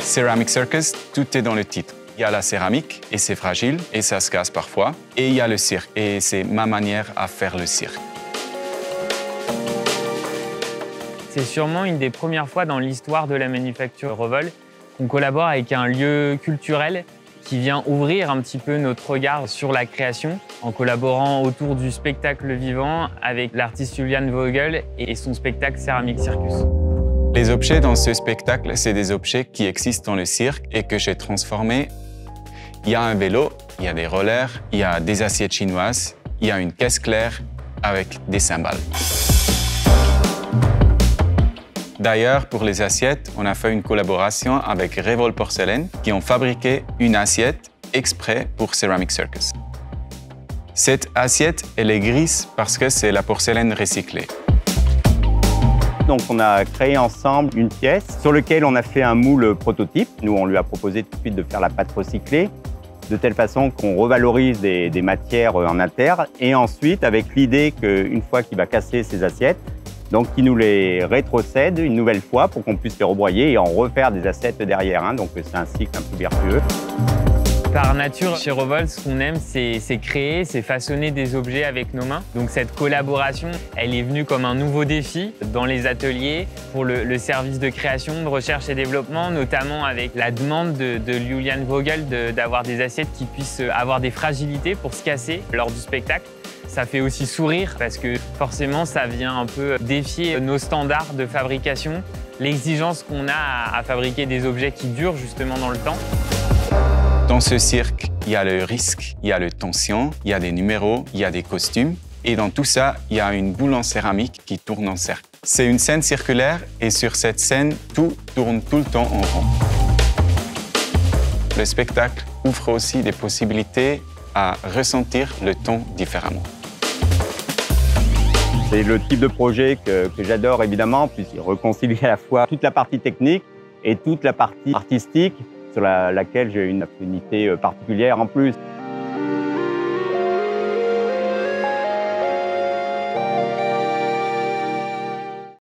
Ceramic Circus, tout est dans le titre. Il y a la céramique, et c'est fragile, et ça se casse parfois. Et il y a le cirque, et c'est ma manière à faire le cirque. C'est sûrement une des premières fois dans l'histoire de la manufacture Revol qu'on collabore avec un lieu culturel qui vient ouvrir un petit peu notre regard sur la création en collaborant autour du spectacle vivant avec l'artiste Julian Vogel et son spectacle Ceramic Circus. Les objets dans ce spectacle, c'est des objets qui existent dans le cirque et que j'ai transformés. Il y a un vélo, il y a des rollers, il y a des assiettes chinoises, il y a une caisse claire avec des cymbales. D'ailleurs, pour les assiettes, on a fait une collaboration avec Revol Porcelaine qui ont fabriqué une assiette exprès pour Ceramic Circus. Cette assiette, elle est grise parce que c'est la porcelaine recyclée. Donc on a créé ensemble une pièce sur laquelle on a fait un moule prototype. Nous, on lui a proposé tout de suite de faire la pâte recyclée, de telle façon qu'on revalorise des matières en inter. Et ensuite, avec l'idée qu'une fois qu'il va casser ses assiettes, donc il nous les rétrocède une nouvelle fois pour qu'on puisse les rebroyer et en refaire des assiettes derrière. Donc c'est un cycle un peu vertueux. Par nature, chez Revol, ce qu'on aime, c'est créer, c'est façonner des objets avec nos mains. Donc cette collaboration, elle est venue comme un nouveau défi dans les ateliers pour le service de création, de recherche et développement, notamment avec la demande de Julian Vogel d'avoir des assiettes qui puissent avoir des fragilités pour se casser lors du spectacle. Ça fait aussi sourire parce que forcément, ça vient un peu défier nos standards de fabrication, l'exigence qu'on a à fabriquer des objets qui durent justement dans le temps. Dans ce cirque, il y a le risque, il y a le tension, il y a des numéros, il y a des costumes. Et dans tout ça, il y a une boule en céramique qui tourne en cercle. C'est une scène circulaire et sur cette scène, tout tourne tout le temps en rond. Le spectacle ouvre aussi des possibilités à ressentir le temps différemment. C'est le type de projet que j'adore évidemment, puisqu'il réconcilie à la fois toute la partie technique et toute la partie artistique sur laquelle j'ai une affinité particulière en plus.